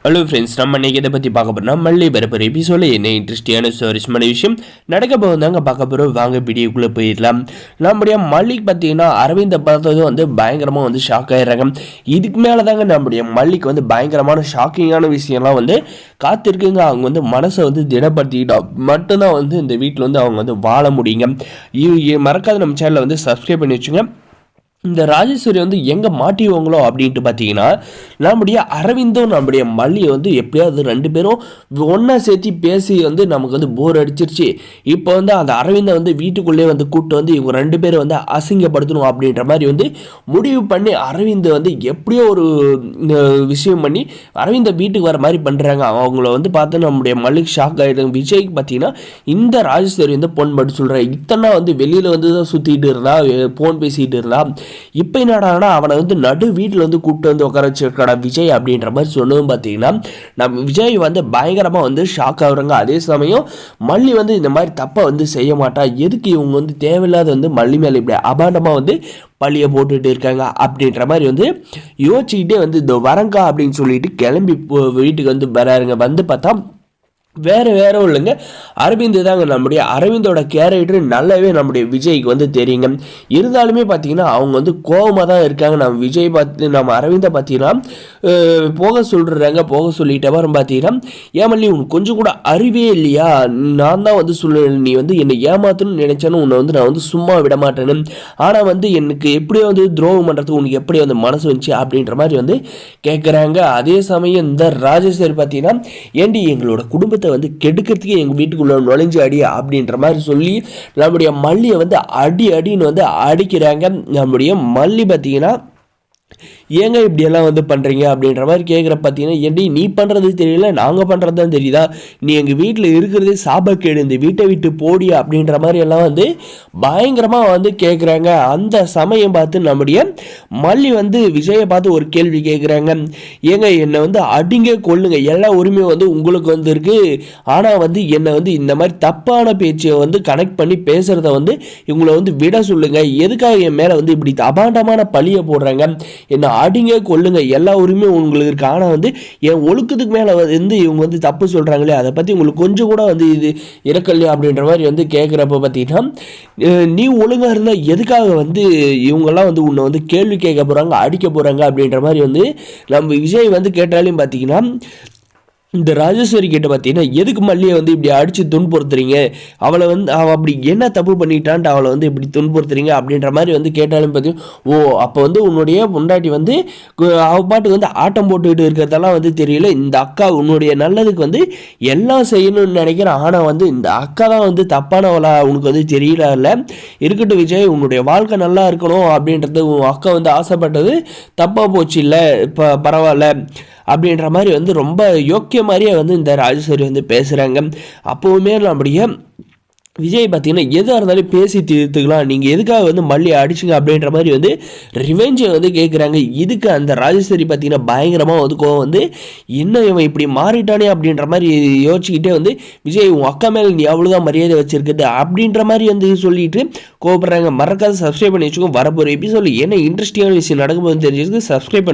Hello friends, நம்ம இன்னைக்கு இதை பற்றி பார்க்க போகிறோம். மல்லி பரப்புற எபிசோட என்ன இன்ட்ரெஸ்டிங்கான சுவாரஸ்யமான விஷயம் நடக்க போகுதாங்க பார்க்க போகிறோம். வாங்க வீடியோக்குள்ளே போயிடலாம். நம்முடைய மல்லிக்கு பார்த்தீங்கன்னா அரவிந்தை பார்த்ததும் பயங்கரமாக ஷாக் ஆகிடுறாங்க. இதுக்கு மேலே தாங்க நம்முடைய மல்லிக்கு பயங்கரமான ஷாக்கிங்கான விஷயம்லாம் காத்திருக்குங்க. அவங்க மனசை திடப்படுத்திக்கிட்டா மட்டும்தான் இந்த வீட்டில் அவங்க வாழ முடியுங்க. மறக்காத நம்ம சேனலை சப்ஸ்கிரைப் பண்ணி வச்சுங்க. இந்த ராஜேஸ்வரி எங்கே மாட்டிவாங்களோ அப்படின்ட்டு பார்த்தீங்கன்னா, நம்முடைய அரவிந்தும் நம்முடைய மல்லியை எப்படியாவது ரெண்டு பேரும் ஒன்றா சேர்த்து பேசி நமக்கு போர் அடிச்சிருச்சு. இப்போ அந்த அரவிந்தை வீட்டுக்குள்ளே கூப்பிட்டு இவங்க ரெண்டு பேரும் அசிங்கப்படுத்தணும் அப்படின்ற மாதிரி முடிவு பண்ணி அரவிந்தை எப்படியோ ஒரு விஷயம் பண்ணி அரவிந்தை வீட்டுக்கு வர மாதிரி பண்ணுறாங்க. அவங்கள பார்த்து நம்முடைய மல்லிக்கு ஷாக் ஆகிடுங்க. விஜய்க்கு பார்த்தீங்கன்னா இந்த ராஜேஸ்வரி பொன் பட்டு சொல்கிறேன், இத்தனை வெளியில் தான் சுற்றிட்டு இருந்தா, ஃபோன் பேசிகிட்டு இருந்தா, இப்போ என்னடானா அவனை நடு வீட்டில் கூப்பிட்டு உட்கார வச்சிருக்கடா விஜய் அப்படின்ற மாதிரி சொன்னதும் பார்த்தீங்கன்னா நம்ம விஜய் பயங்கரமாக ஷாக் ஆகுறாங்க. அதே சமயம் மல்லி இந்த மாதிரி தப்பை செய்ய மாட்டா, எதுக்கு இவங்க தேவையில்லாத மல்லி மேலே இப்படி அபாண்டமாக பழியை போட்டுட்டு இருக்காங்க அப்படின்ற மாதிரி யோசிச்சுக்கிட்டே இந்த வரங்கா அப்படின்னு சொல்லிட்டு கிளம்பி வீட்டுக்கு வராருங்க. பார்த்தா வேறு இல்லைங்க, அரவிந்த் தாங்க. நம்முடைய அரவிந்தோட கேரக்டர் நல்லாவே நம்முடைய விஜய்க்கு தெரியுங்க. இருந்தாலுமே பார்த்தீங்கன்னா அவங்க கோபமாக தான் இருக்காங்க. நம்ம விஜய் பார்த்து நம்ம அரவிந்தை பார்த்தீங்கன்னா போக சொல்கிறாங்க. போக சொல்லிட்ட அப்புறம் பார்த்தீங்கன்னா ஏமல்லி உனக்கு கொஞ்சம் கூட அறிவே இல்லையா, நான் தான் சொல்ல நீ என்னை ஏமாத்தணும்னு நினைச்சாலும் உன்னை நான் சும்மா விட மாட்டேன்னு, ஆனால் எனக்கு எப்படி துரோகம் பண்ணுறதுக்கு உனக்கு எப்படி மனசு வந்துச்சு அப்படின்ற மாதிரி கேட்குறாங்க. அதே சமயம் இந்த ராஜேஸ்வரி பார்த்தீங்கன்னா ஏண்டி எங்களோட குடும்பத்தை கெடுக்கிறதுக்கு எங்க வீட்டுக்குள்ள நுழைஞ்சு அடி அப்படின்ற மாதிரி சொல்லி நம்முடைய மல்லியை அடின்னு அடிக்கிறாங்க. நம்முடைய மல்லி பார்த்தீங்கன்னா ஏங்க இப்படியெல்லாம் பண்ணுறீங்க அப்படின்ற மாதிரி கேட்குற பார்த்தீங்கன்னா, எப்படி நீ பண்ணுறது தெரியல, நாங்கள் பண்ணுறது தான் தெரியுதா, நீ எங்கள் வீட்டில் இருக்கிறதே சாபக்கேடு, இந்த வீட்டை விட்டு போடி அப்படின்ற மாதிரி எல்லாம் பயங்கரமாக கேட்குறாங்க. அந்த சமயம் பார்த்து நம்முடைய மல்லி விஜயை பார்த்து ஒரு கேள்வி கேட்குறாங்க. ஏங்க என்னை அடிங்க கொள்ளுங்க, எல்லா உரிமையும் உங்களுக்கு இருக்கு, ஆனால் என்னை இந்த மாதிரி தப்பான பேச்சை கனெக்ட் பண்ணி பேசுகிறத இவங்களை விட சொல்லுங்க, எதுக்காக என் மேலே இப்படி அபாண்டமான பழியை போடுறாங்க, என்ன அடிங்க கொள்ளுங்க, எல்லா உரிமையும் உங்களுக்கு இருக்கு, ஆனால் என் ஒழுக்கத்துக்கு மேலே இவங்க தப்பு சொல்கிறாங்களே, அதை பற்றி உங்களுக்கு கொஞ்சம் கூட இது இறக்கலையா அப்படின்ற மாதிரி கேட்குறப்ப பார்த்தீங்கன்னா, நீ ஒழுங்காக இருந்தால் எதுக்காக இவங்கெல்லாம் உன்னை கேள்வி கேட்க போகிறாங்க, அடிக்க போகிறாங்க அப்படின்ற மாதிரி நம்ம விஜய் கேட்டாலையும் பார்த்தீங்கன்னா இந்த ராஜேஸ்வரி கிட்ட பார்த்தீங்கன்னா எதுக்கு மல்லியை இப்படி அடித்து துன்புறுத்துறீங்க, அவளை அவள் அப்படி என்ன தப்பு பண்ணிட்டான்ட்டு அவளை இப்படி துன்புறுத்துறீங்க அப்படின்ற மாதிரி கேட்டாலும் பார்த்தீங்கன்னா, ஓ அப்போ உன்னுடைய பொண்டாட்டி அவள் பாட்டுக்கு ஆட்டம் போட்டுக்கிட்டு இருக்கிறதெல்லாம் தெரியல, இந்த அக்கா உன்னுடைய நல்லதுக்கு எல்லாம் செய்யணும்னு நினைக்கிறேன், ஆனால் இந்த அக்கா தான் தப்பானவளா உனக்கு தெரியல, இல்லை இருக்கட்டும் விஜய், உன்னுடைய வாழ்க்கை நல்லா இருக்கணும் அப்படின்றது உன் அக்கா ஆசைப்பட்டது தப்பாக போச்சு, இல்லை இப்போ பரவாயில்ல அப்படின்ற மாதிரி ரொம்ப யோக்கிய மாதிரியே இந்த ராஜேஸ்வரி பேசுகிறாங்க. அப்போவுமே நம்முடைய விஜய் பார்த்தீங்கன்னா எதாக இருந்தாலும் பேசி தீர்த்துக்கலாம், நீங்கள் எதுக்காக மல்லி அடிச்சுங்க அப்படின்ற மாதிரி ரிவெஞ்சை கேட்குறாங்க. இதுக்கு அந்த ராஜேஸ்வரி பார்த்தீங்கன்னா பயங்கரமாக கோவம் என்ன இவன் இப்படி மாறிட்டானே அப்படின்ற மாதிரி யோசிச்சுக்கிட்டே விஜய் உன் அக்கா மேலே நீ அவ்வளோதான் மரியாதை வச்சிருக்குது அப்படின்ற மாதிரி சொல்லிட்டு கோவப்படுறாங்க. மறக்காத சப்ஸ்கிரைப் பண்ணி வச்சுக்கோங்க. வரப்போகிற எபிசோட் என்ன இன்ட்ரெஸ்டிங்கான விஷயம் நடக்கும்போது தெரிஞ்சுக்கு சப்ஸ்கிரைப் பண்ணி